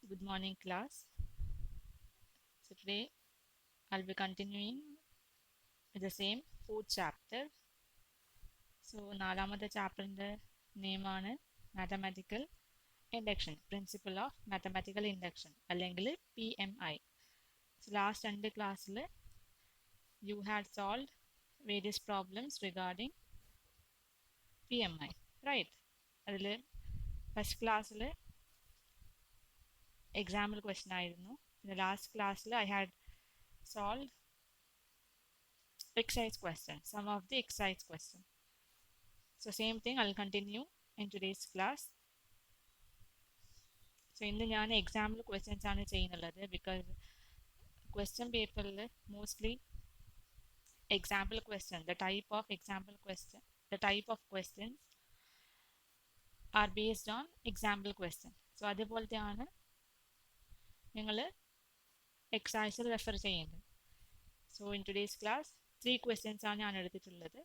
Good morning, class. So today I'll be continuing with the same fourth chapter. So നാലാമത്തെ ചാപ്റ്ററിൻ്റെ നെയിമാണ് mathematical induction, principle of mathematical induction അല്ലെങ്കിൽ PMI. So last രണ്ട് ക്ലാസ്സിൽ you had solved various problems regarding PMI, right? അതിൽ first ക്ലാസ്സിൽ example question ആയിരുന്നു. പിന്നെ ലാസ്റ്റ് ക്ലാസ്സിൽ I had solved exercise question, some of the exercise question. So same thing I'll continue in today's class. So ഇന്ന് ഞാൻ example questions ആണ് ചെയ്യുന്നുള്ളത് because question പേപ്പറിൽ mostly example question, the type of example question, the type of questions are based on example question. So അതേപോലത്തെയാണ് നിങ്ങൾ എക്സസൈസിൽ refer ചെയ്യുന്നത്. So in today's class 3 questions ആണ് ഞാൻ എടുത്തിട്ടുള്ളത്.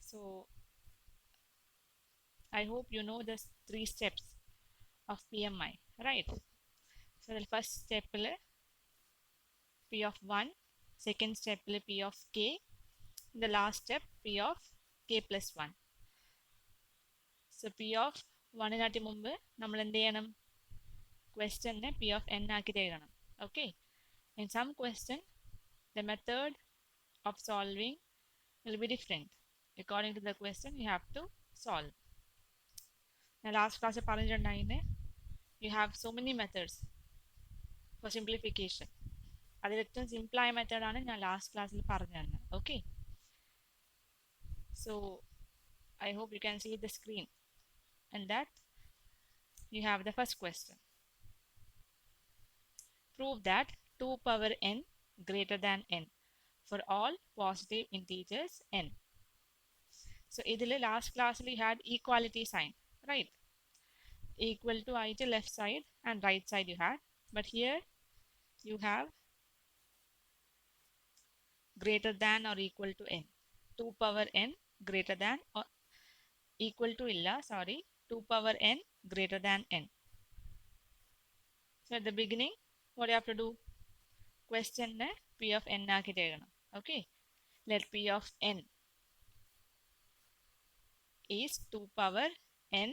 So I hope you know the 3 steps of PMI, right? So the first step P of 1, second step P of k, the last step P of k plus 1. So P of 1 നാട്ടി മുമ്പ് നമ്മൾ എന്ത് ചെയ്യണം? ക്വസ്റ്റ്യനെ P of n ആക്കി എഴുതണം. Okay. In some question, the method of solving will be different. According to the question, you have to solve. ഞാൻ last ക്ലാസ്സിൽ പറഞ്ഞിട്ടുണ്ടായിരുന്നു, you have so many methods for simplification. അതിൽ ഏറ്റവും സിമ്പിളായ മെത്തേഡാണ് ഞാൻ ലാസ്റ്റ് ക്ലാസ്സിൽ പറഞ്ഞു തന്നത്. Okay, so I hope you can see the screen and that you have the first question. Prove that 2 power n greater than n for all positive integers n. So ഇതിൽ last ക്ലാസ്സിൽ you had equality sign, right? Equal to ആയിട്ട് left side and right side you had, but here you have greater than or equal to n. 2 power n greater than or equal to illa, sorry, 2 power n greater than n. So at the beginning, what you have to do? Question P of n ആക്കി എഴുതണം. Okay, let P of n is 2 power n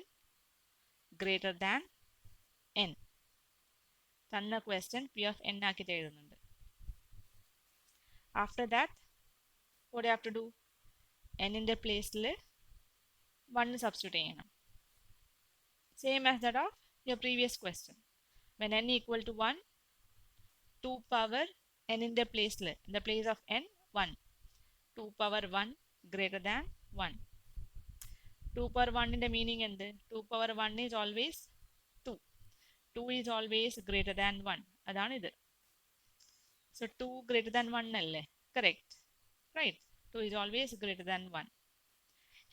greater than n. തന്ന question P of n ആക്കി എഴുതുന്നുണ്ട്. After that, what you have to do? n in the place 1 substitute ചെയ്യണം. Same method of your previous question. When n equal to 1, 2 power n in the place of n 1. 2 power 1 greater than 1. 2 power 1 in the meaning എന്ത്? 2 power 1 is always 2. 2 is always greater than 1. അതാണ് ഇത്. So 2 greater than 1 അല്ലേ? Correct. Right. 2 is always greater than 1.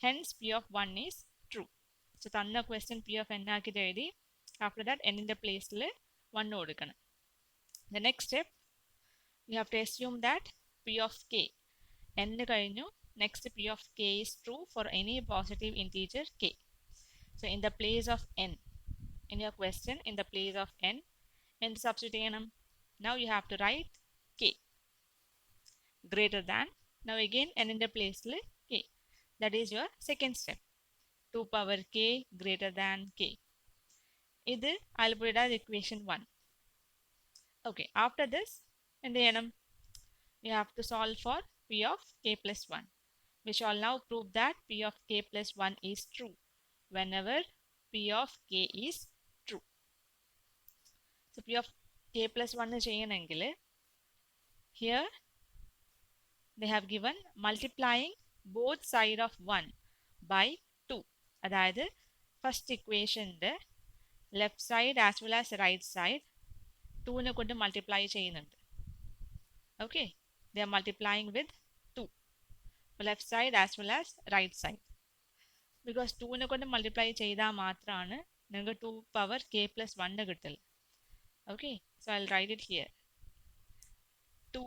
Hence P of 1 is true. So തന്ന question P of n ആക്കിയിട്ട് എഴുതി. After that n in the place 1 കൊടുക്കണം. The next step, you have to assume that P of k n കഴിഞ്ഞു. Next P of k is true for any positive integer k. So in the place of n, in your question, in the place of n substitute ചെയ്യണം. Now you have to write k greater than. Now again n in the place k. That is your second step. 2 power k greater than k. ഇത് I'll put it as equation 1. Okay, after this, എന്ത് ചെയ്യണം? You have to solve for P of k plus 1. We shall now prove that P of k plus 1 is true whenever P of k is true. So P of k plus 1 ചെയ്യണമെങ്കിൽ here they have given multiplying both side of 1 by 2. അതായത് first ഇക്വേഷൻ്റെ left side as well as right side 2 കൊണ്ട് multiply ചെയ്യുന്നുണ്ട്. Okay, they are multiplying with 2, left side as well as right side. Because 2 കൊണ്ട് multiply ചെയ്താൽ മാത്രമാണ് നിങ്ങൾക്ക് 2 power k plus 1 കിട്ടില്ല. Okay, so I'll write it here. 2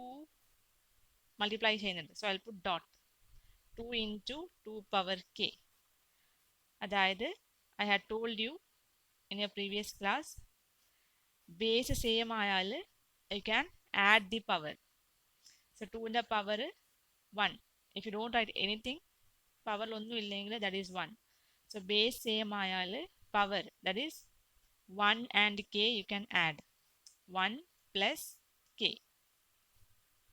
multiply ചെയ്യുന്നുണ്ട്. So I'll put dot. 2 into 2 power k. അതായത് I had told you in your previous class. Base same ആയാൽ you can add the power. So 2 in the power 1. If you don't write anything, power ഒന്നും ഇല്ലെങ്കിൽ that is 1. So base same ആയാൽ power, that is 1 and k you can add. 1 plus k.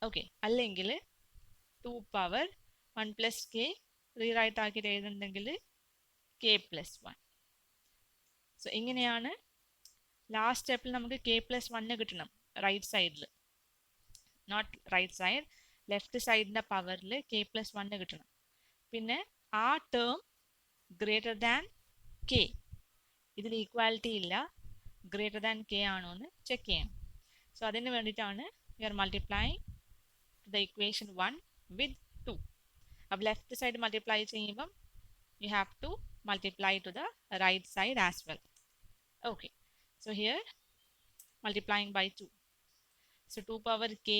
Okay, അല്ലെങ്കിൽ 2 power 1 plus k rewrite ആക്കിയിട്ട് എഴുതുന്നുണ്ടെങ്കിൽ k plus 1. So ഇങ്ങനെയാണ് last സ്റ്റെപ്പിൽ നമുക്ക് k plus 1 കിട്ടണം റൈറ്റ് സൈഡിൽ, നോട്ട് റൈറ്റ് സൈഡ്, ലെഫ്റ്റ് സൈഡിൻ്റെ പവറിൽ k plus 1 കിട്ടണം. പിന്നെ ആ ടേം ഗ്രേറ്റർ ദാൻ k, ഇതിൽ ഈക്വാലിറ്റി ഇല്ല, ഗ്രേറ്റർ ദാൻ k ആണോ എന്ന് ചെക്ക് ചെയ്യണം. സോ അതിന് വേണ്ടിയിട്ടാണ് we are multiplying the equation 1 with 2. അപ്പോൾ ലെഫ്റ്റ് സൈഡ് മൾട്ടിപ്ലൈ ചെയ്യുമ്പം you have to multiply to the right side as well. Okay, so here multiplying by 2. So 2 power k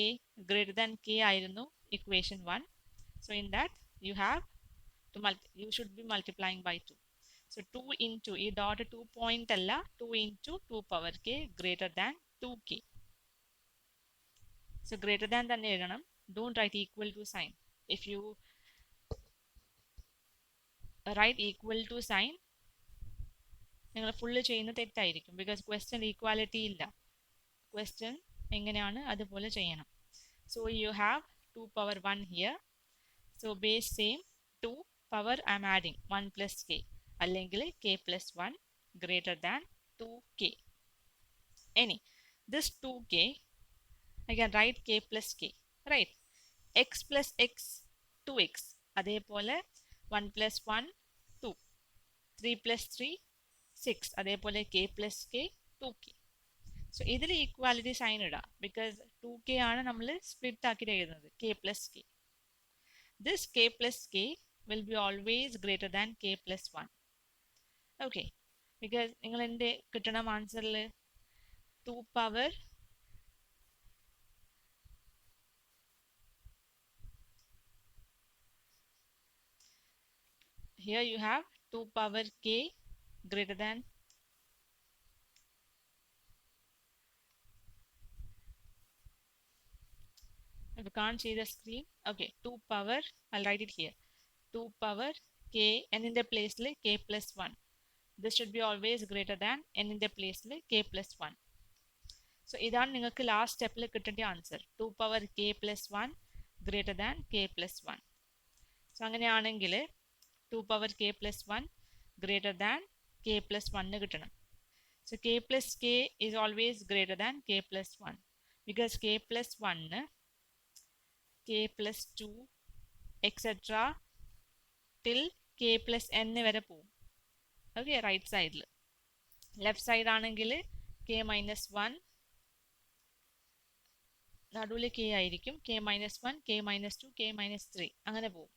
greater than k ആയിരുന്നു equation 1. So in that you have to you should be multiplying by 2. So 2 into ഈ dot 2 point അല്ല, 2 into 2 power k greater than 2k. So greater than തന്നെ എഴുതണം, don't write equal to sign. If you write equal to sign, നിങ്ങൾ full ചെയ്യുന്ന തെറ്റായിരിക്കും, because question equality ഇല്ല. Question എങ്ങനെയാണ് അതുപോലെ ചെയ്യണം. So you have 2 power 1 here. So base same, 2 power I M adding 1 plus k, അല്ലെങ്കിൽ k plus 1 greater than 2k. Any this 2k I can write k plus k, right? x plus x 2x, അതേപോലെ 1 plus 1 2, 3 plus 3 6, അതേപോലെ k plus k 2k. So ഇതിൽ equality sign ഇടാം, because 2k ആണ് നമ്മൾ split ആക്കിയിട്ട് എഴുതുന്നത്, k plus k. This k plus k will be always greater than k plus 1. Okay, because നിങ്ങൾ എൻ്റെ കിട്ടണം ആൻസറിൽ 2 power here you have 2 power k greater than if you can't see the screen, okay, 2 power, I'll write it here, 2 power k n in the place like k plus 1. This should be always greater than n in the place like k plus 1. So ഇതാണ് നിങ്ങൾക്ക് last സ്റ്റെപ്പിൽ കിട്ടേണ്ട answer, 2 power k plus 1 greater than k plus 1. So അങ്ങനെയാണെങ്കിൽ 2 power k plus 1 greater than k plus 1 കിട്ടണം. So k plus k is always greater than k plus 1, because k plus 1 k plus 2 etc till k plus n വരെ പോവും. Okay, right സൈഡിൽ. Left side ആണെങ്കിൽ k minus 1 നടുവിൽ k ആയിരിക്കും, k minus 1 k minus 2 k minus 3 അങ്ങനെ പോവും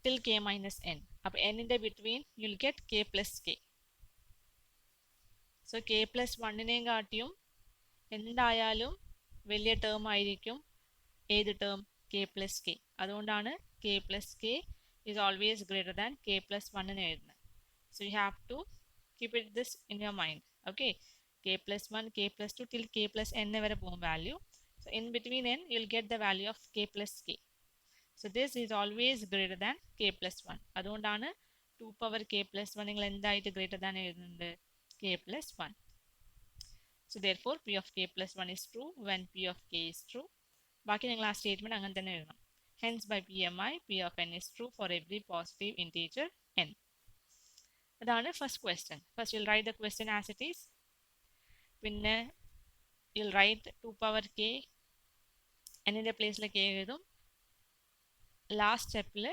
till k minus n. അപ്പോൾ n ൻ്റെ between you'll get k plus k. So k plus 1നെയും കാട്ടിയും എന്തായാലും വലിയ ടേം ആയിരിക്കും ഏത് ടേം, k plus k. അതുകൊണ്ടാണ് k plus k is always greater than k plus 1 എന്ന് എഴുതുന്നത്. So you have to keep it this in your mind. Okay, k plus 1 k plus 2 till k plus n വരെ പോകും value. So in between n you'll get the value of k plus k. So this is always greater than k plus 1. അതുകൊണ്ടാണ് 2 power k plus 1 നിങ്ങൾ എന്തായിട്ട് greater than എഴുതുന്നുണ്ട്, k plus 1. So therefore p of k plus 1 is true when p of k is true. ബാക്കി നിങ്ങൾ ആ statement അങ്ങനെ തന്നെ എഴുതണം. Hence by PMI p of n is true for every positive integer n. അതാണ് first question. First you'll write the question as it is, പിന്നെ you'll right 2 power k എന്നിൻ്റെ പ്ലേസിൽ k എഴുതും. ലാസ്റ്റ് സ്റ്റെപ്പിൽ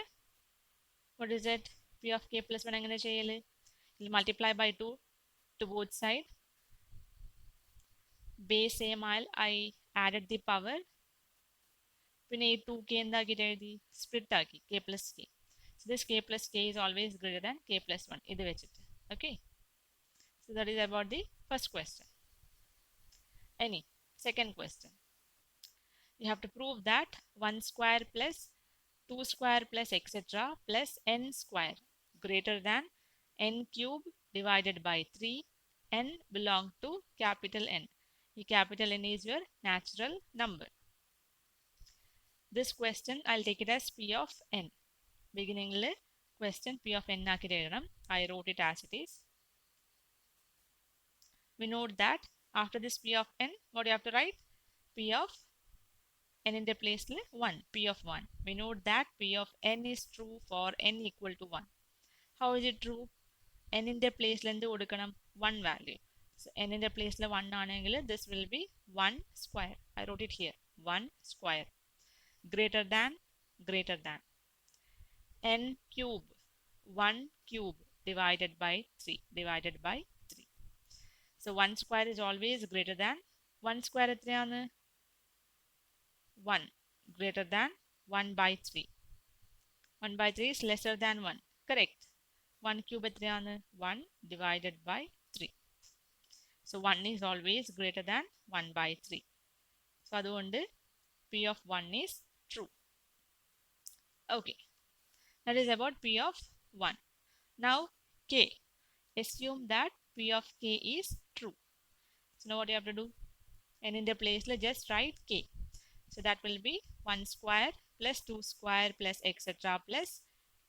what is it, p of k plus 1 എങ്ങനെ ചെയ്യൽ, you'll multiply by 2 to both side. Base same ആയാൽ I added the power, പിന്നെ ഈ 2k എന്താക്കിയിട്ട് എഴുതി, സ്പ്ലിറ്റ് ആക്കി k plus k. So this k plus k is always greater than k plus 1 ഇത് വെച്ചിട്ട്. Okay, so that is about the first question. Any second question, you have to prove that 1 square plus 2 square plus etc plus n square greater than n cube divided by 3 n belong to capital N. The capital N is your natural number. This question I'll take it as P of n. Beginning question P of n ആക്കിയിട്ട് എഴുതണം. I wrote it as it is. We note that after this P of n, what do you have to write? P of n in the place 1, P of 1. We note that P of n is true for n equal to 1. How is it true? n in the place എന്ത് കൊടുക്കണം? 1 value. So n in the place 1 ആണെങ്കിൽ this will be 1 square. I wrote it here. 1 square. Greater than n cube. 1 cube divided by 3. So 1 square is always greater than 1 square എത്രയാണ്? 1 greater than 1 by 3. 1 by 3 is lesser than 1. Correct. 1 cube എത്രയാണ്? 1 divided by 3. So 1 is always greater than 1 by 3. So അതുകൊണ്ട് P of 1 is true. Okay. That is about P of 1. Now K. Assume that P of K is true. So now what you have to do? And in the place just write K. So that will be 1 square plus 2 square plus etc. plus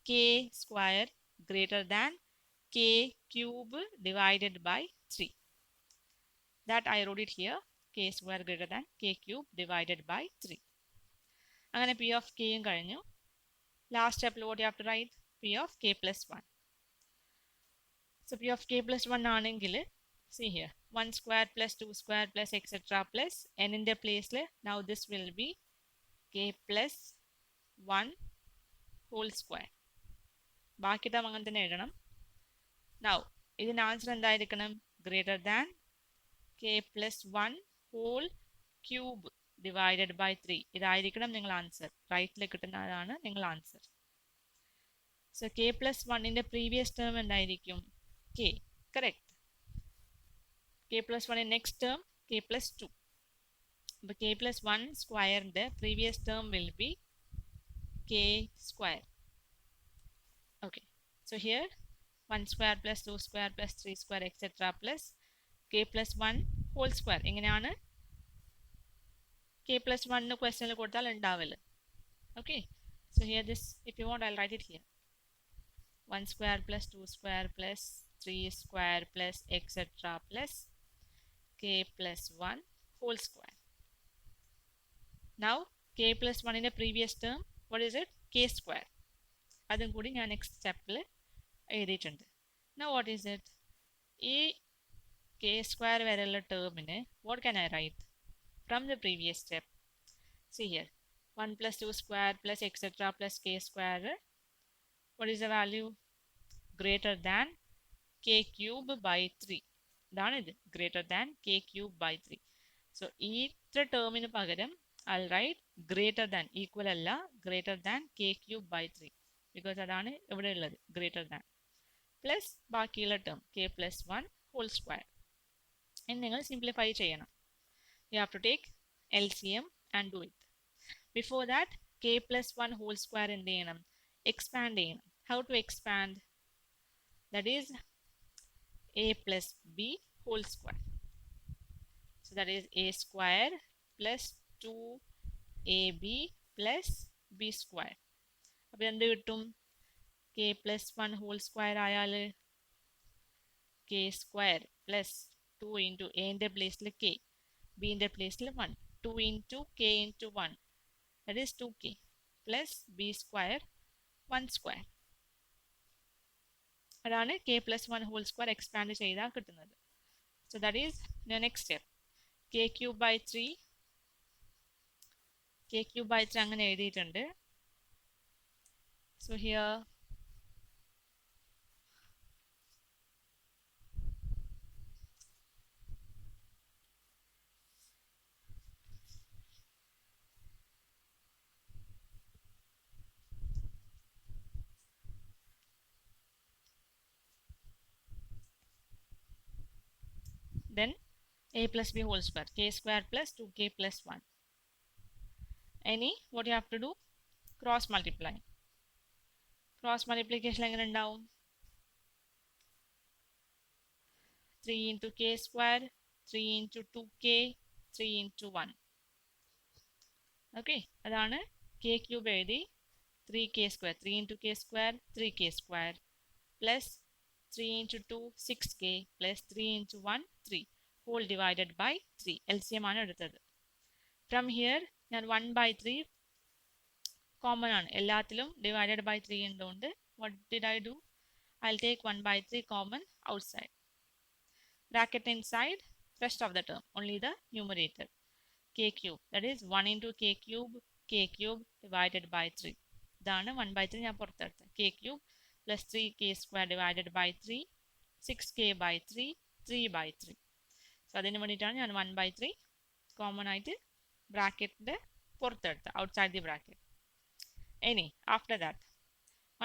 K square greater than K cube divided by 3. That I wrote it here. K square greater than K cube divided by 3. അങ്ങനെ P of K യും കഴിഞ്ഞു. Last step what you have to write? P of K plus 1. So P of K plus 1 ആണെങ്കിൽ see here 1 square plus 2 square plus etc. plus n in the place now this will be K plus 1 whole square. ബാക്കി term അങ്ങനെ തന്നെ എഴുതണം. Now ഇതിന് answer എന്തായിരിക്കണം? Greater than K plus 1 whole cube divided by 3. ഇതായിരിക്കണം നിങ്ങൾ answer. റൈറ്റിൽ കിട്ടുന്നതാണ് നിങ്ങൾ ആൻസർ. So K plus 1 ന്റെ പ്രീവിയസ് ടേം എന്തായിരിക്കും? K. Correct. K plus 1 in next term K plus 2. But K plus 1 square the previous term will be K square. Okay. So here 1 square plus 2 square plus 3 square etc. plus K plus 1 whole square. എങ്ങനെയാണ്? K plus 1 question കൊടുത്താൽ ഉണ്ടാവില്ല. Okay. So here this, if you want, I'll write it here. 1 square plus 2 square plus 3 square plus etc. plus K plus 1 whole square. Now K plus 1 in the previous term, what is it? K square. അതും കൂടി ഞാൻ next സ്റ്റെപ്പിൽ എഴുതിയിട്ടുണ്ട്. Now what is it? ഈ K square വരെയുള്ള ടേമിന് what can I write from the previous step? See here 1 plus 2 square plus etc. plus K square. What is the value? Greater than K cube by 3. ഇതാണ് ഇത്. Greater than K cube by 3. So ഈ ഇത്ര ടേമിന് പകരം I'll write greater than, equal അല്ല, greater than K cube by 3. Because അതാണ് ഇവിടെ ഉള്ളത്, greater than. Plus ബാക്കിയുള്ള term K plus 1 whole square. and നിങ്ങൾ simplify ചെയ്യണം. You have to take LCM and do it. Before that K plus 1 whole square എന്ത് ചെയ്യണം? Expand ചെയ്യണം. How to expand? That is A plus B whole square. So that is A square plus 2AB plus B square. അപ്പോൾ എന്ത് കിട്ടും? K plus 1 whole square ആയാൽ K square plus 2 into A in the place K, B in the place 1, 2 into K into 1, that is 2K plus B square 1 square. അതാണ് K plus 1 whole square expand ചെയ്താൽ കിട്ടുന്നത്. So that is the next step. K cube by 3, K cube by 3 അങ്ങനെ എഴുതിയിട്ടുണ്ട്. So here then A plus B whole square, K square plus 2K plus 1. Any, what you have to do? Cross multiply. Cross multiplication എങ്ങനെ ഉണ്ടാവും? 3 into k square, 3 into 2k, 3 into 1. Okay, അതാണ് k cube എഴുതി 3k square, 3 into k square, 3k square, plus 3 into 2, 6k, plus 3 into 1, 3, whole divided by 3. LCM ആണ് എടുത്തത്. From here, ഞാൻ 1 by 3 common ആണ്. എല്ലാത്തിലും divided by 3 ഉണ്ടോണ്ട് what did I do? I'll take 1 by 3 common outside. Bracket inside, rest of the term, only the numerator. K cube, that is 1 into k cube divided by 3. ഇതാണ് 1 by 3 ഞാൻ പുറത്തെടുത്തത്. K cube plus 3k square divided by 3, 6k by 3, 3 by 3. So അതിന് വേണ്ടിയിട്ടാണ് ഞാൻ 1 by 3 common ആയിട്ട് ബ്രാക്കറ്റിൻ്റെ പുറത്തെടുത്തത്, outside the bracket. Any, after that,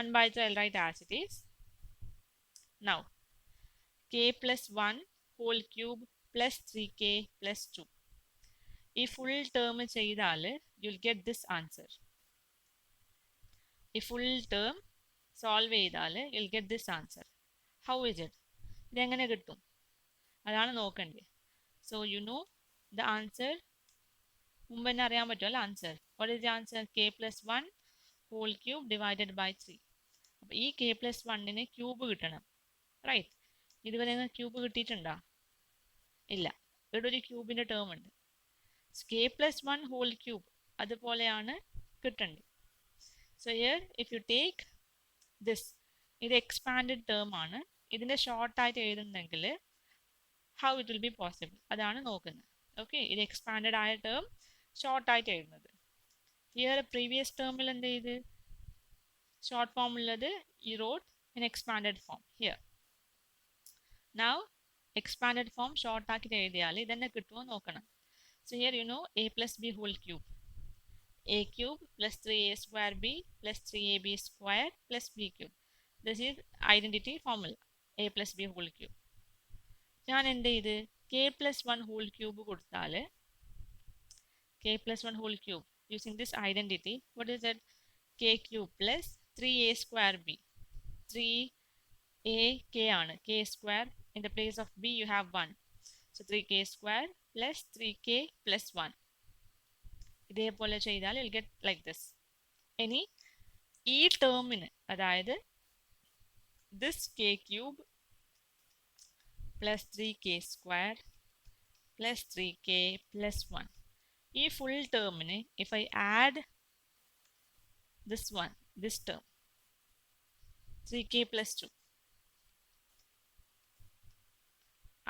1 by 3 I'll write as it is. Now, k plus 1 whole cube plus 3k plus 2. ഈ full term ചെയ്താൽ you'll get this answer. ഈ full term solve ചെയ്താൽ you'll get this answer. How is it? ഇതെങ്ങനെ കിട്ടും? അതാണ് നോക്കേണ്ടത്. So you know the answer. മുമ്പ് തന്നെ അറിയാൻ പറ്റുമല്ലോ answer. What is the answer? K plus 1 whole cube divided by 3. അപ്പോൾ ഈ k plus 1ന് ക്യൂബ് കിട്ടണം, റൈറ്റ്? ഇതുവരെ ക്യൂബ് കിട്ടിയിട്ടുണ്ടോ? ഇല്ല. ഇവിടെ ഒരു ക്യൂബിൻ്റെ ടേം ഉണ്ട്. k plus 1 whole cube അതുപോലെയാണ് കിട്ടേണ്ടത്. So here if you take this, ഇത് എക്സ്പാൻഡഡ് ടേം ആണ്. ഇതിൻ്റെ ഷോർട്ടായിട്ട് എഴുതുന്നെങ്കിൽ how it will be possible, അതാണ് നോക്കുന്നത്. ഓക്കെ, ഇത് എക്സ്പാൻഡഡ് ആയ ടേം ഷോർട്ടായിട്ട് എഴുതുന്നത്. ഹിയർ പ്രീവിയസ് ടേമിൽ എന്ത് ചെയ്ത് ഷോർട്ട് ഫോം ഉള്ളത് ഈ wrote in expanded form. Here now expanded form ഷോർട്ടാക്കിയിട്ട് എഴുതിയാൽ ഇതന്നെ കിട്ടുമോ നോക്കണം. So here you know a plus b whole cube. A cube plus 3a square b plus 3ab square plus b cube. This is identity formula. A plus b whole cube. ഞാൻ എന്ത് ചെയ്ത് k plus 1 whole cube കൊടുത്താൽ k plus 1 whole cube using this identity, what is that? K cube plus 3a square b. 3a k ആണ്, k square, in the place of b you have 1. So 3k square plus 3k plus 1. ഇതേപോലെ ചെയ്താൽ you'll get like this. ഇനി ഈ ടേമിന്, അതായത് this k cube plus 3k square plus 3k plus 1, ഈ full ടേമിന് if I add this one, this term 3k plus 2,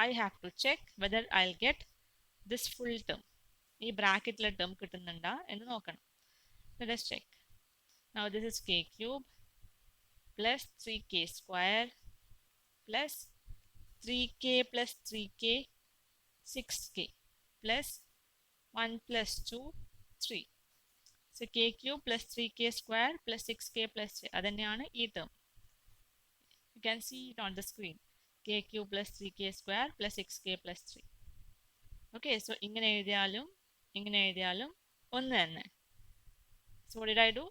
I have to check whether I'll get this full term. ഈ ബ്രാക്കറ്റിലെ term കിട്ടുന്നുണ്ടോ എന്ന് നോക്കണം. Let us check. Now this is k cube plus 3k square plus 3k plus 3k 6k plus 1 plus 2 3. So k cube plus 3k square plus 6k plus 3, അതന്നെയാണ് ഈ term. You can see it on the screen. K cube plus 3k square plus 6k plus 3. Okay, so ഇങ്ങനെ എഴുതിയാലും ഇങ്ങനെ എഴുതിയാലും ഒന്ന് തന്നെ. So what did I do?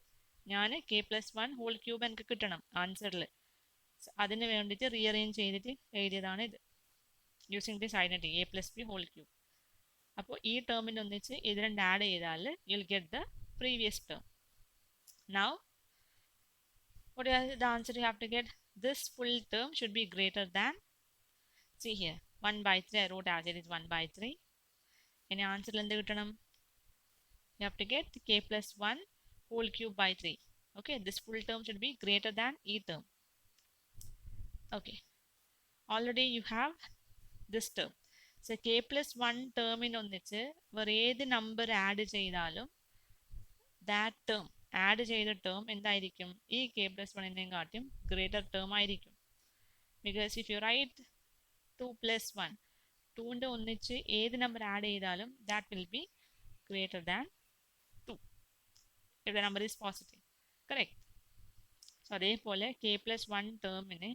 ഞാൻ k plus 1 whole cube എനിക്ക് കിട്ടണം ആൻസറിൽ. അതിന് വേണ്ടിയിട്ട് റീഅറേഞ്ച് ചെയ്തിട്ട് എഴുതിയതാണ് ഇത്, using this identity a plus b whole cube. അപ്പോൾ ഈ ടേമിൻ്റെ ഒന്നിച്ച് ഇത് രണ്ട് ആഡ് ചെയ്താൽ you'll get the previous term. Now what is the answer you have to get? This full term should be greater than, see here, 1 by 3 I wrote as it is 1 by 3. ഇനി ആൻസറിൽ എന്ത് കിട്ടണം? You have to get k plus 1 whole cube by 3. Okay, this full term should be greater than e term. Okay, already you have this term. So k plus 1 term ഒന്നിച്ച് വേറെ ഏത് number add ചെയ്താലും that term, ആഡ് ചെയ്ത term എന്തായിരിക്കും? ഈ k plus 1 കാട്ടിയും greater term ആയിരിക്കും. Because if you write 2 plus 1, 2ൻ്റെ ഒന്നിച്ച് ഏത് നമ്പർ ആഡ് ചെയ്താലും that will be greater than 2 if the number is positive. Correct? So അതേപോലെ k plus 1 ടേമിന്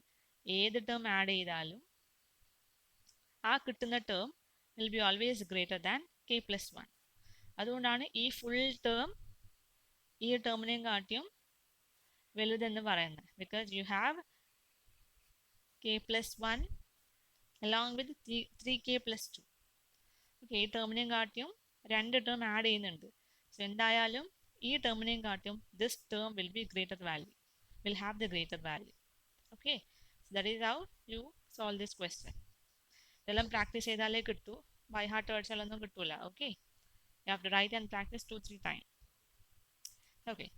ഏത് ടേം ആഡ് ചെയ്താലും ആ കിട്ടുന്ന term will be always greater than k plus 1. അതുകൊണ്ടാണ് ഈ ഫുൾ ടേം ഈ ടേമിനെയും കാട്ടിയും വലുതെന്ന് പറയുന്നത്. Because you have k plus 1 along with 3k plus 2. Okay, ഈ ടേമിനെയും കാട്ടിയും 2 ടേം ആഡ് ചെയ്യുന്നുണ്ട്. സോ എന്തായാലും ഈ ടേമിനെയും കാട്ടിയും this term will be greater value, will have the greater value. Okay, that is how you solve this question. ഇതെല്ലാം practice ചെയ്താലേ കിട്ടൂ, ബൈ ഹാർട്ട് പഠിച്ചാലൊന്നും കിട്ടൂല. Okay, you have to write and practice 2-3 times. Okay,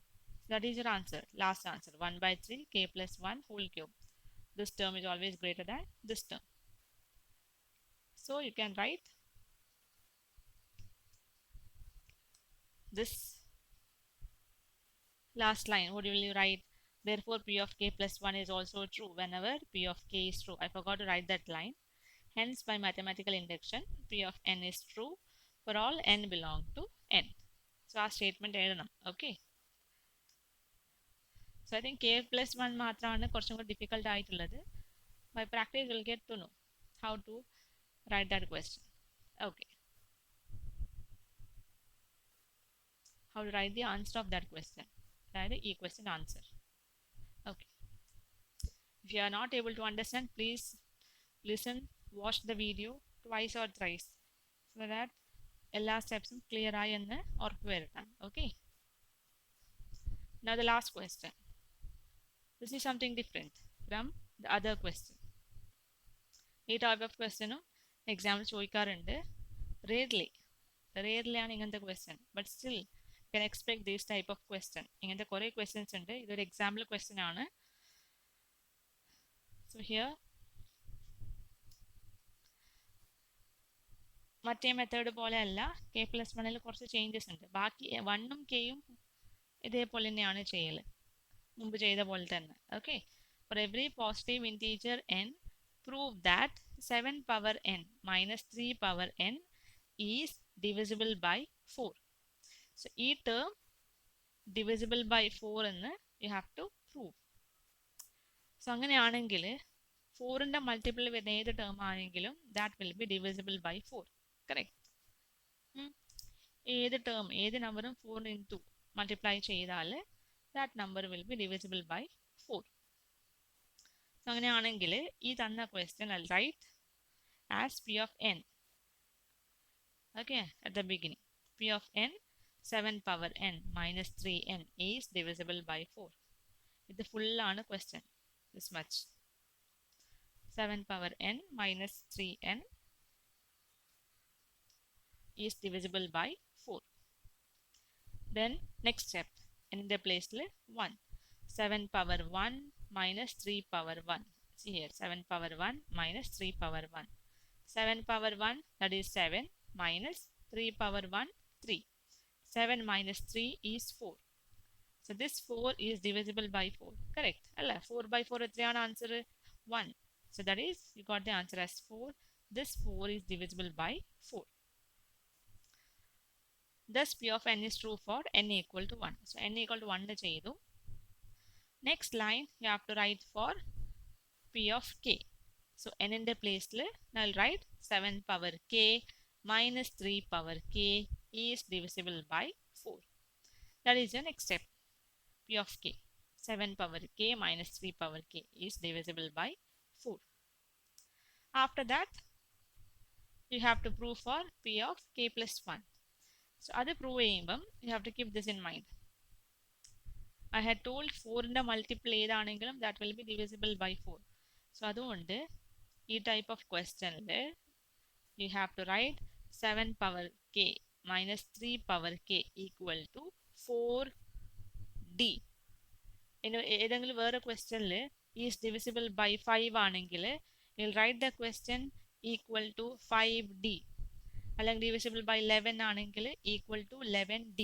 that is your answer, last answer, 1/3 k plus 1 whole cube. This term is always greater than this term. So you can write this last line. What will you write? Therefore p of k plus 1 is also true whenever p of k is true. I forgot to write that line. Hence by mathematical induction p of n is true for all n belong to n. So our statement എഴുതണം. Okay, so I think k plus 1 മാത്രമാണ് കുറച്ചും കൂടി difficult ആയിട്ടുള്ളത്. By practice we'll get to know how to write that question. Okay, how to write the answer of that question, that is question answer. Okay, if you are not able to understand, please listen, watch the video twice or thrice so that എല്ലാ സ്റ്റെപ്സും clear ആയി എന്ന് ഉറപ്പുവരുത്താം. Okay, now the last question. This is something different from the other question. ഈ type of ക്വസ്റ്റ്യനും എക്സാമിൽ ചോദിക്കാറുണ്ട്. റേർലി ആണ് ഇങ്ങനത്തെ question, but still can expect this type of question. ഇങ്ങനത്തെ കുറേ ക്വസ്റ്റ്യൻസ് ഉണ്ട്. ഇതൊരു എക്സാമ്പിൾ ക്വസ്റ്റ്യൻ ആണ്. സോ ഹിയർ മറ്റേ മെത്തേഡ് പോലെ അല്ല, k plus 1 കുറച്ച് ചേഞ്ചസ് ഉണ്ട്. ബാക്കി 1ഉം kയും ഇതേപോലെ തന്നെയാണ് ചെയ്യൽ, മുമ്പ് ചെയ്ത പോലെ തന്നെ. Okay, for every positive integer n prove that 7 power n minus 3 power n is divisible by 4. So ഈ term divisible by 4 എന്ന് you have to prove. So അങ്ങനെയാണെങ്കിൽ 4ന്റെ മൾട്ടിപ്പിൾ വരുന്ന ഏത് ടേം ആണെങ്കിലും that will be divisible by 4. Correct. ഏത് term, ഏത് നമ്പറും 4 into multiply ചെയ്താൽ that number will be divisible by 4. So അങ്ങനെയാണെങ്കിൽ ഈ തന്ന question I'll write as p of n. Okay, at the beginning p of n 7 power n minus 3n is divisible by 4. ഇത് full ആണ് question, this much. 7 power n minus 3n is divisible by 4. Then next step, n in the place 1. 7 power 1 minus 3 power 1. See here, 7 power 1 minus 3 power 1. 7 power 1, that is 7, minus 3 power 1, 3. 7 minus 3 is 4. So this 4 is divisible by 4. Correct. 4 by 4 എത്രയാണ് answer? 1. So that is, you got the answer as 4. This 4 is divisible by 4. Thus p of n is true for n equal to 1. So n equal to 1 ചെയ്തു. Next line you have to write for p of k. So n in the place I'll write 7 power k minus 3 power k is divisible by 4. That is the next step. P of k, 7 power k minus 3 power k is divisible by 4. After that you have to prove for p of k plus 1. So അത് prove ചെയ്യുമ്പം you have to keep this in mind. I had told 4ന്റെ multiple ഏതാണെങ്കിലും that will be divisible by 4. So അതുകൊണ്ട് ഈ type of questionൽ you have to write 7 power k minus 3 power k equal to 4d. ഇനി ഏതെങ്കിലും വേറെ ക്വസ്റ്റ്യനിൽ is divisible by 5 ആണെങ്കിൽ you'll write the question equal to 5d. അല്ലെങ്കിൽ divisible by 11 ആണെങ്കിൽ equal to 11d,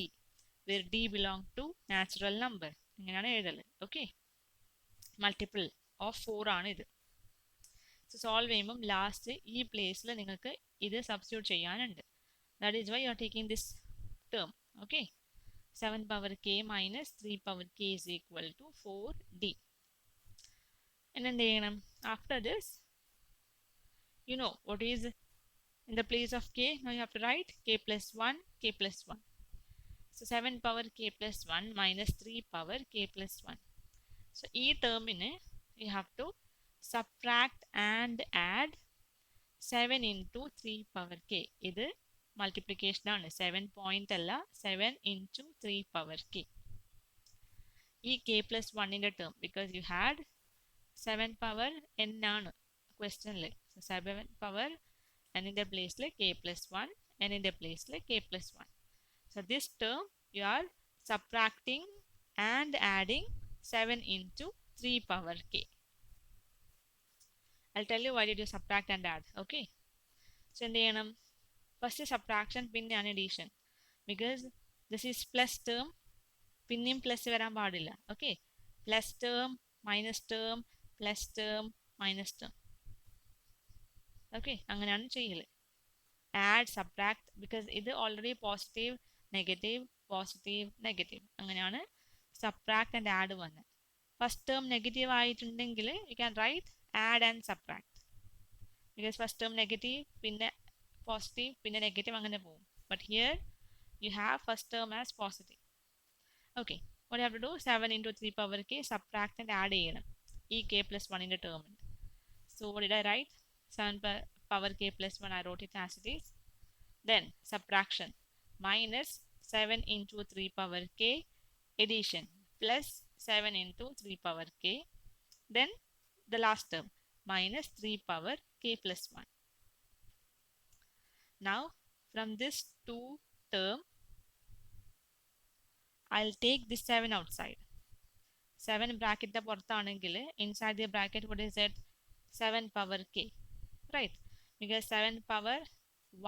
where d belong to natural number. ഇങ്ങനെയാണ് എഴുതൽ. Okay, multiple of 4 ആണ് ഇത്. സോ സോൾവ് ചെയ്യുമ്പം ലാസ്റ്റ് ഈ പ്ലേസിൽ നിങ്ങൾക്ക് ഇത് സബ്സ്റ്റിറ്റ്യൂട്ട് ചെയ്യാനുണ്ട്. That is why you are taking this term. Okay, 7 power k minus 3 power k is equal to 4d. And എന്ത് ചെയ്യണം? After this, you know what is in the place of k. Now you have to write k plus 1, k plus 1. So 7 power k plus 1 minus 3 power k plus 1. So ഈ ടേമിന് you have to subtract and add 7 into 3 power k. ഇത് multiplication ആണ്. 7 point അല്ല, 7 into 3 power k. ഈ k plus 1 term, because you had 7 power n ആണ് ക്വസ്റ്റ്യനിൽ. 7 power n in the place k plus 1, n in the place k plus 1. So this term you are subtracting and adding 7 into 3 power k. I'll tell you why did you subtract and add. Okay. So എന്ത് ചെയ്യണം? First subtraction പിന്നെയാണ് edition. Because this is plus term, പിന്നെയും plus വരാൻ പാടില്ല. Okay, plus term minus term plus term minus term. Okay, അങ്ങനെയാണ് ചെയ്യല്. Add subtract, because ഇത് already positive negative positive negative, അങ്ങനെയാണ് സബ്ട്രാക്ട് ആൻഡ് ആഡ് വന്നത്. ഫസ്റ്റ് ടേം നെഗറ്റീവ് ആയിട്ടുണ്ടെങ്കിൽ you can write add and subtract. Because first term negative പിന്നെ positive പിന്നെ negative അങ്ങനെ പോകും. But here you have first term as positive. Okay, what you have to do, 7 into 3 power k subtract and add ചെയ്യണം ഈ k plus 1 term. So what did I write? 7 power k plus 1, I wrote it as it is. Then subtraction, minus 7 into 3 power k, addition, plus 7 into 3 power k, then the last term minus 3 power k plus 1. Now from this 2 term I'll take this 7 outside. 7 bracket the പുറത്താണെങ്കിൽ inside the bracket what is it? 7 power k, right? Because 7 power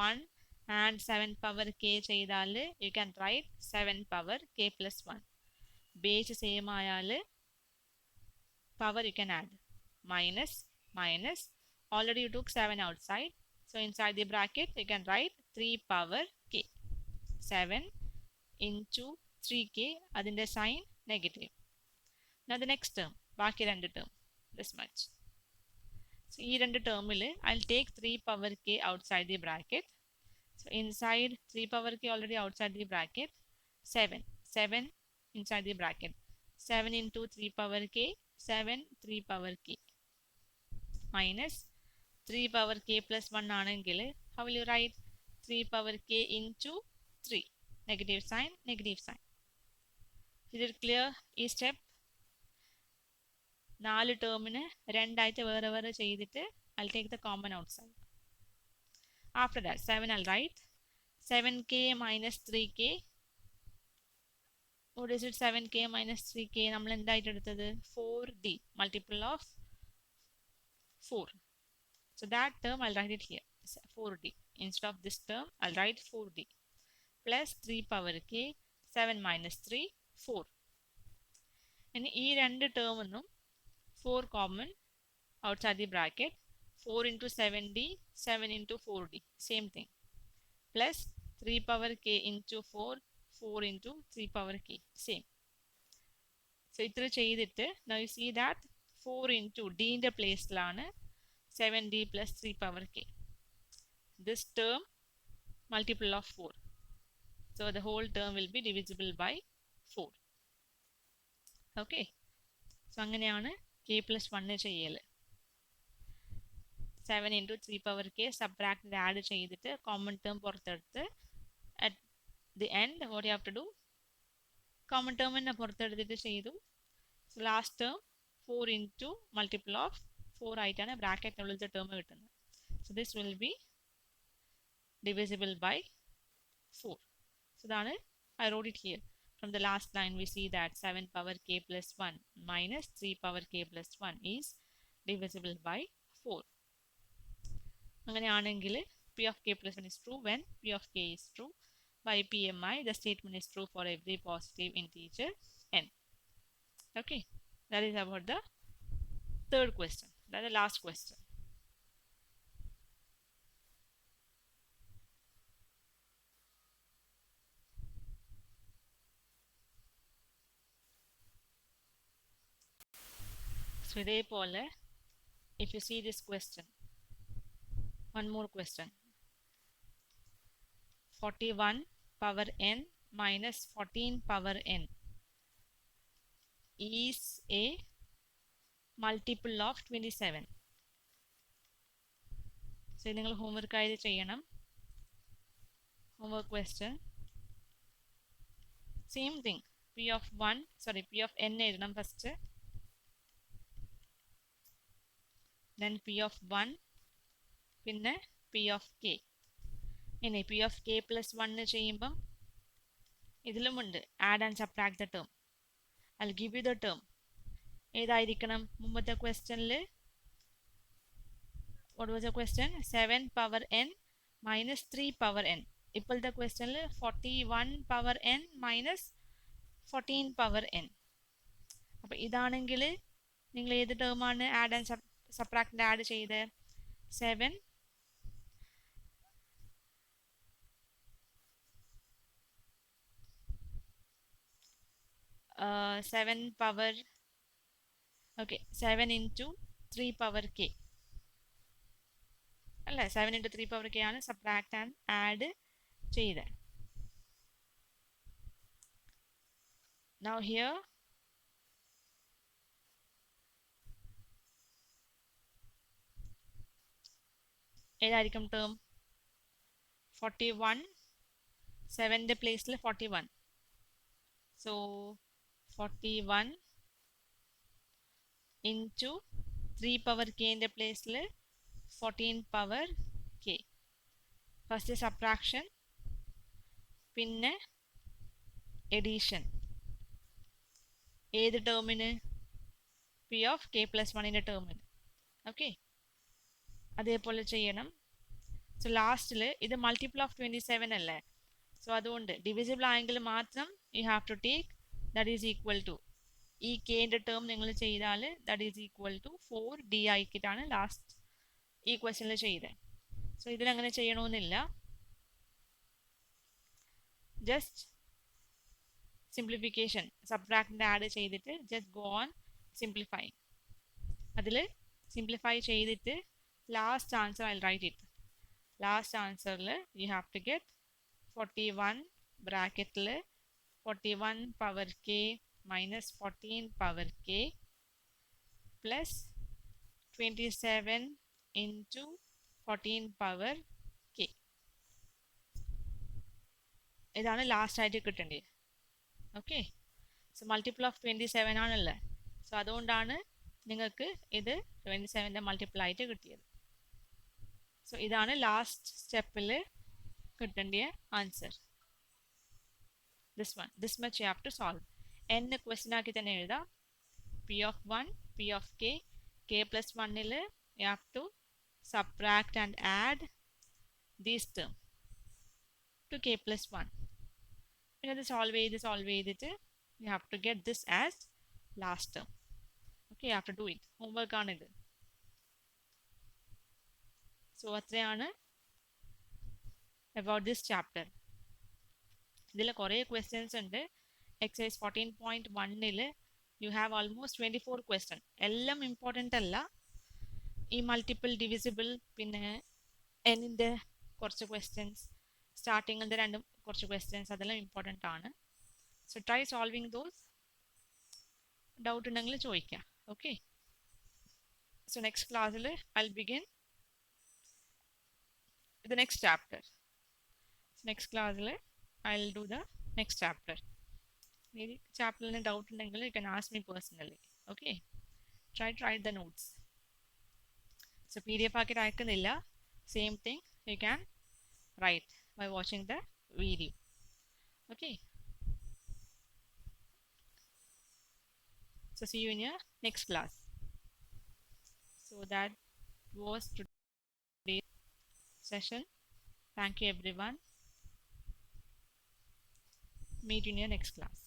1 and 7 power k ചെയ്താൽ you can write 7 power k plus 1. Base same ആയാൽ power you can add, minus minus, already you took 7 outside, so inside the bracket you can write 3 power k. 7 into 3k, adinte sign negative. Now the next term, baaki rendu term, this much. So ee rendu term il I'll take 3 power k outside the bracket. So inside 3 power k already outside the bracket, 7 inside the bracket, 7 into 3 power k, 7 3 power k, minus 3 power k plus 1 ആണെങ്കിൽ how will you write? 3 power k into 3, negative sign negative sign. Is it clear? ഈ step 4 ടേമിന് രണ്ടായിട്ട് വേറെ വേറെ ചെയ്തിട്ട് I'll take the common outside. After that 7 I'll write 7k minus 3k. What is it? 7k minus 3k നമ്മൾ എന്തായിട്ട് എടുത്തത്? 4d, multiple of 4. So that term I'll write it here, 4d. Instead of this term I'll write 4d plus 3 power k, 7 minus 3, 4. ഇനി ഈ രണ്ട് ടേമൊന്നും 4 common outside the bracket, 4 into 7d, 7 into 4d, same thing, plus 3 power k into 4, 4 into 3 power k, same. So ഇത്ര ചെയ്തിട്ട് now you see that 4 into d ന്റെ പ്ലേസിലാണ് 7d plus 3 power k. This term multiple of 4. So the whole term will be divisible by 4. Okay. So അങ്ങനെയാണ് k plus 1 ചെയ്യല്. 7 into 3 power k subtract add ചെയ്തിട്ട് common term പുറത്തെടുത്ത് at the end what you have to do? Common term നെ പുറത്തെടുത്തിട്ട് ചെയ്തു. So last term 4 into multiple of 4 ആയിട്ടാണ് ബ്രാക്കറ്റിനുള്ളിലത്തെ term കിട്ടുന്നത്. So this will be divisible by 4. So ഇതാണ് I wrote it here. From the last line we see that 7 power k plus 1 minus 3 power k plus 1 is divisible by 4. അങ്ങനെയാണെങ്കിൽ p of k plus 1 is true when p of k is true. By PMI the statement is true for every positive integer n. Okay, that is about the third question. That is the last question. So ഇതേപോലെ if you see this question, one more question, 41 power n minus 14 power n is a multiple of 27. So ഇത് നിങ്ങൾ ഹോംവർക്കായിട്ട് ചെയ്യണം. homework question. Same thing. P of n എഴുതണം first. then P of 1 പിന്നെ P of k. ഇനി P of k plus 1 ചെയ്യുമ്പം ഇതിലുമുണ്ട് add and subtract the term. I'll give you the term. ഏതായിരിക്കണം? മുമ്പത്തെ ക്വസ്റ്റ്യനിൽ what was the question? 7 power n minus 3 power n. ഇപ്പോഴത്തെ ക്വസ്റ്റ്യനിൽ 41 power n minus 14 power n. അപ്പോൾ ഇതാണെങ്കിൽ നിങ്ങൾ ഏത് ടേമാണ് ആഡ് ആൻഡ് സബ്ട്രാക്റ്റിൻ്റെ ആഡ് ചെയ്ത്? 7 power 7 into 3 power k അല്ല 7 into 3 power k ആണ് സബ്ട്രാക്ട് ആൻഡ് ആഡ് ചെയ്ത്. Now here ഏതായിരിക്കും ടേം? 41 7ന്റെ പ്ലേസിൽ 41. സോ 41 into 3 power kന്റെ പ്ലേസിൽ 14 power k. ഫസ്റ്റ് സബ്ട്രാക്ഷൻ പിന്നെ എഡീഷൻ. ഏത് ടേമിന്? P of k plus 1ന്റെ ടേമിന്. ഓക്കെ, അതേപോലെ ചെയ്യണം. സോ ലാസ്റ്റിൽ ഇത് മൾട്ടിപ്പിൾ ഓഫ് 27 അല്ലേ? സോ അതുകൊണ്ട് ഡിവിസിബിൾ ആയെങ്കിൽ മാത്രം you have to take that is equal to ഈ കെൻ്റെ ടേം നിങ്ങൾ ചെയ്താൽ that is equal to 4d ആക്കിയിട്ടാണ് ലാസ്റ്റ് ഈ ക്വസ്റ്റ്യനിൽ ചെയ്തത്. സോ ഇതിലങ്ങനെ ചെയ്യണമെന്നില്ല. ജസ്റ്റ് സിംപ്ലിഫിക്കേഷൻ സബ്ട്രാക്റ്റിൻ്റെ ആഡ് ചെയ്തിട്ട് ജസ്റ്റ് ഗോ ഓൺ സിംപ്ലിഫൈ. അതിൽ സിംപ്ലിഫൈ ചെയ്തിട്ട് last answer I write it. Last ആൻസറിൽ യു ഹാവ് ടു ഗെറ്റ് 41 ബ്രാക്കറ്റിൽ 41 power k minus 14 power k plus 27 into 14 power k. ഇതാണ് ലാസ്റ്റ് ആയിട്ട് കിട്ടേണ്ടത്. ഓക്കെ, സോ മൾട്ടിപ്പിൾ ഓഫ് 27 ആണല്ലേ? സോ അതുകൊണ്ടാണ് നിങ്ങൾക്ക് ഇത് 27ന്റെ മൾട്ടിപ്പിൾ ആയിട്ട് കിട്ടിയത്. സോ ഇതാണ് ലാസ്റ്റ് സ്റ്റെപ്പിൽ കിട്ടേണ്ട answer. this much you have to solve. n question ആക്കി തന്നെ എഴുതാം. P of 1 P of k plus 1ൽ you have to subtract and add these term to k plus 1. പിന്നെ അത് സോൾവ് ചെയ്തിട്ട് you have to get this as last term. Okay, you have to do it. homework ആണിത്. So അത്രയാണ് about this chapter. ഇതിൽ കുറേ questions ഉണ്ട്. Exercise 14.1ൽ you have almost 24 question. എല്ലാം ഇമ്പോർട്ടൻ്റ് അല്ല. ഈ മൾട്ടിപ്പിൾ ഡിവിസിബിൾ പിന്നെ എന്നിൻ്റെ കുറച്ച് ക്വസ്റ്റ്യൻസ്, സ്റ്റാർട്ടിങ്ങിൻ്റെ രണ്ടും കുറച്ച് ക്വസ്റ്റ്യൻസ്, അതെല്ലാം ഇമ്പോർട്ടൻ്റ് ആണ്. So try solving those. Doubt ഉണ്ടെങ്കിൽ ചോദിക്കാം. ഓക്കെ, സോ നെക്സ്റ്റ് ക്ലാസ്സിൽ I will begin the next chapter. Next ക്ലാസ്സിൽ I'll do the next chapter. Maybe chapter in doubt undengal you can ask me personally. Okay, try to write the notes. So PDF aakit ayakkunnilla, same thing you can write by watching the video. Okay, so see you in your next class. So that was today's session. Thank you everyone. Meet you in your next class.